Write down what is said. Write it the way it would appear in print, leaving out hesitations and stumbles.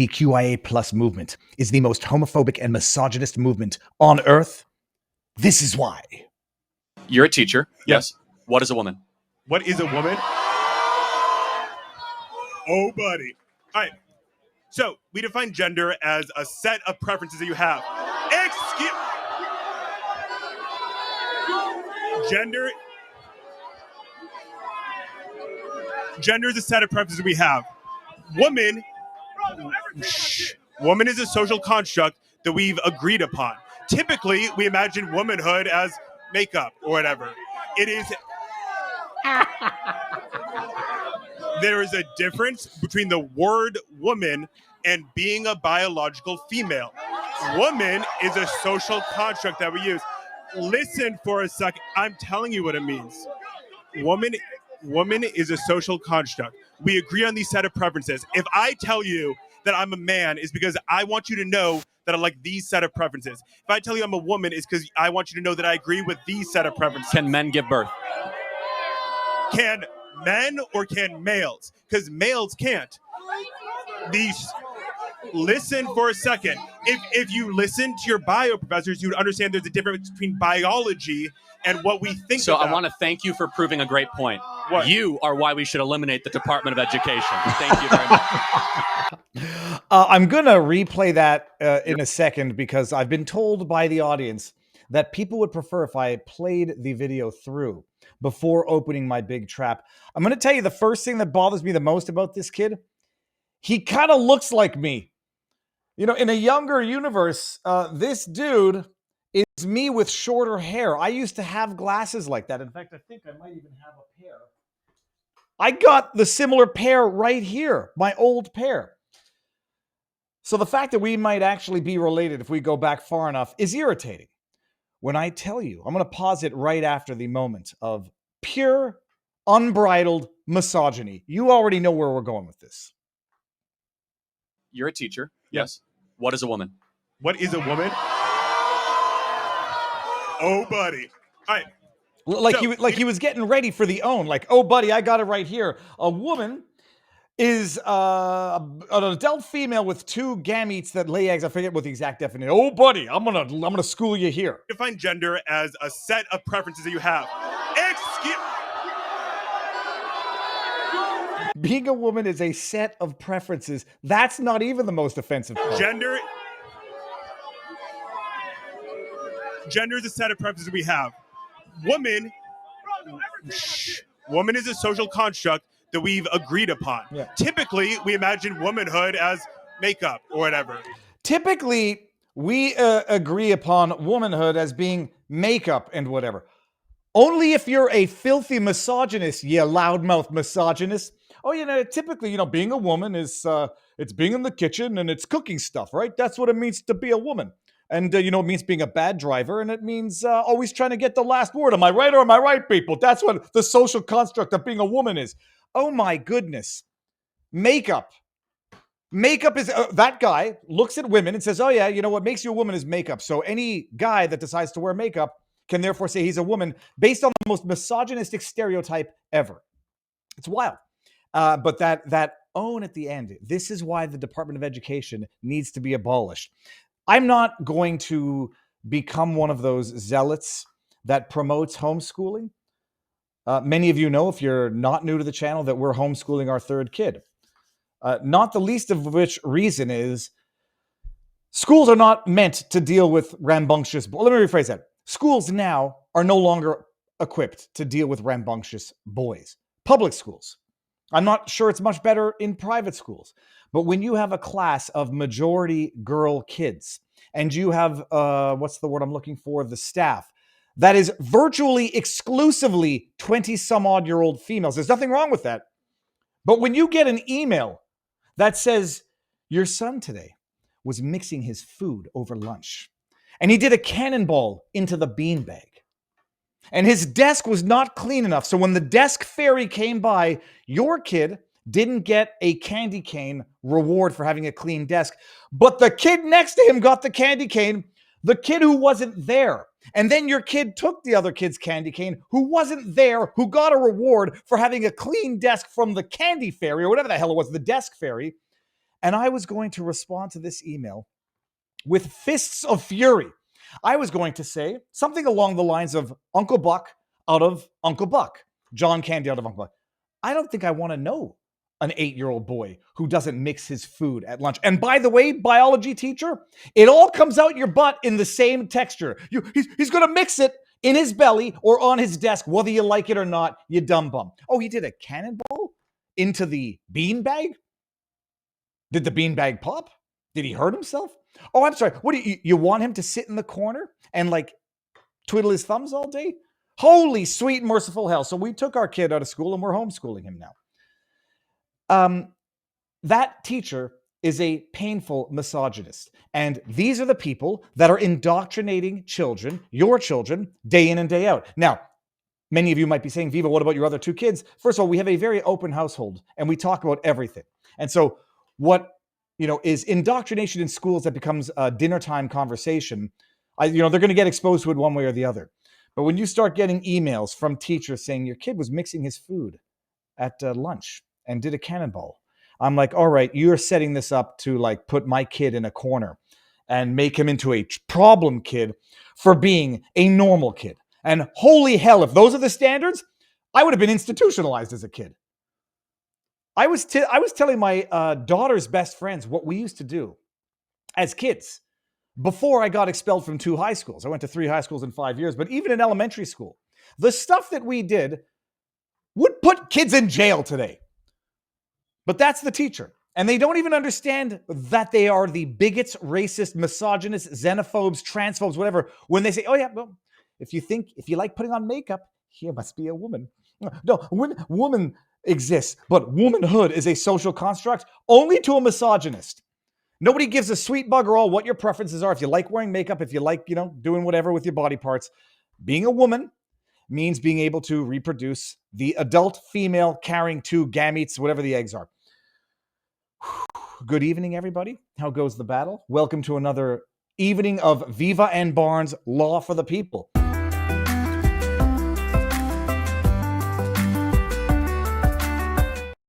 QIA plus movement is the most homophobic and misogynist movement on earth. This is why. You're a teacher. Yes. What is a woman? What is a woman? Oh, buddy. All right. So we define gender as a set of preferences that you have. Gender is a set of preferences we have. Woman is a social construct that we've agreed upon. Typically, we imagine womanhood as makeup or whatever. It is. There is a difference between the word woman and being a biological female. Woman is a social construct that we use. Listen for a second. I'm telling you what it means. Woman is a social construct. We agree on these set of preferences. If I tell you that I'm a man, it's because I want you to know that I like these set of preferences. If I tell you I'm a woman, it's because I want you to know that I agree with these set of preferences. Can men give birth? Can men or can males? Because males can't. Listen for a second. If you listen to your bio professors, you would understand there's a difference between biology and what we think So about. I want to thank you for proving a great point. What? You are why we should eliminate the Department of Education. Thank you very much. I'm going to replay that in a second because I've been told by the audience that people would prefer if I played the video through before opening my big trap. I'm going to tell you the first thing that bothers me the most about this kid. He kind of looks like me. You know, in a younger universe, this dude is me with shorter hair. I used to have glasses like that. In fact, I think I might even have a pair. I got the similar pair right here, my old pair. So the fact that we might actually be related if we go back far enough is irritating. When I tell you, I'm going to pause it right after the moment of pure, unbridled misogyny. You already know where we're going with this. You're a teacher. Yes. What is a woman? What is a woman? Oh, buddy. All right. He was getting ready for the own. Like, oh, buddy, I got it right here. A woman is an adult female with two gametes that lay eggs. I forget what the exact definition. Oh, buddy, I'm gonna school you here. Define gender as a set of preferences that you have. Being a woman is a set of preferences. That's not even the most offensive part. Gender is a set of preferences we have. Woman is a social construct that we've agreed upon. Yeah. Typically, we imagine womanhood as makeup or whatever. Typically, we agree upon womanhood as being makeup and whatever. Only if you're a filthy misogynist, you loudmouth misogynist. Oh, typically, being a woman is, it's being in the kitchen and it's cooking stuff, right? That's what it means to be a woman. And, it means being a bad driver, and it means always trying to get the last word. Am I right or am I right, people? That's what the social construct of being a woman is. Oh, my goodness. Makeup. Makeup is, that guy looks at women and says, oh, yeah, what makes you a woman is makeup. So any guy that decides to wear makeup can therefore say he's a woman based on the most misogynistic stereotype ever. It's wild. But that own at the end, this is why the Department of Education needs to be abolished. I'm not going to become one of those zealots that promotes homeschooling. Many of you know, if you're not new to the channel, that we're homeschooling our third kid. Not the least of which reason is schools are not meant to deal with rambunctious. Let me rephrase that. Schools now are no longer equipped to deal with rambunctious boys. Public schools. I'm not sure it's much better in private schools. But when you have a class of majority girl kids and you have, what's the word I'm looking for? The staff that is virtually exclusively 20 some odd year old females. There's nothing wrong with that. But when you get an email that says your son today was mixing his food over lunch and he did a cannonball into the beanbag and his desk was not clean enough. So when the desk fairy came by, your kid didn't get a candy cane reward for having a clean desk, but the kid next to him got the candy cane, the kid who wasn't there. And then your kid took the other kid's candy cane who wasn't there, who got a reward for having a clean desk from the candy fairy or whatever the hell it was, the desk fairy. And I was going to respond to this email with fists of fury. I was going to say something along the lines of Uncle Buck out of Uncle Buck, John Candy out of Uncle Buck. I don't think I want to know an 8-year-old boy who doesn't mix his food at lunch. And by the way, biology teacher, it all comes out your butt in the same texture. He's going to mix it in his belly or on his desk, whether you like it or not, you dumb bum. Oh, he did a cannonball into the beanbag? Did the beanbag pop? Did he hurt himself? Oh, I'm sorry. What do you want him to sit in the corner and like twiddle his thumbs all day? Holy sweet merciful hell. So we took our kid out of school and we're homeschooling him now. That teacher is a painful misogynist. And these are the people that are indoctrinating children, your children, day in and day out. Now, many of you might be saying, Viva, what about your other 2 kids? First of all, we have a very open household and we talk about everything. And so what, is indoctrination in schools that becomes a dinner time conversation, they're going to get exposed to it one way or the other. But when you start getting emails from teachers saying your kid was mixing his food at lunch and did a cannonball, I'm like, all right, you're setting this up to like put my kid in a corner and make him into a problem kid for being a normal kid. And holy hell, if those are the standards, I would have been institutionalized as a kid. I was telling my daughter's best friends what we used to do as kids before I got expelled from 2 high schools. I went to 3 high schools in 5 years, but even in elementary school, the stuff that we did would put kids in jail today. But that's the teacher. And they don't even understand that they are the bigots, racist, misogynists, xenophobes, transphobes, whatever, when they say, oh yeah, well, if you like putting on makeup, here must be a woman. No, woman exists, but womanhood is a social construct only to a misogynist. Nobody gives a sweet bugger all what your preferences are. If you like wearing makeup, if you like, doing whatever with your body parts, being a woman means being able to reproduce the adult female carrying 2 gametes, whatever the eggs are. Good evening, everybody. How goes the battle? Welcome to another evening of Viva and Barnes Law for the People.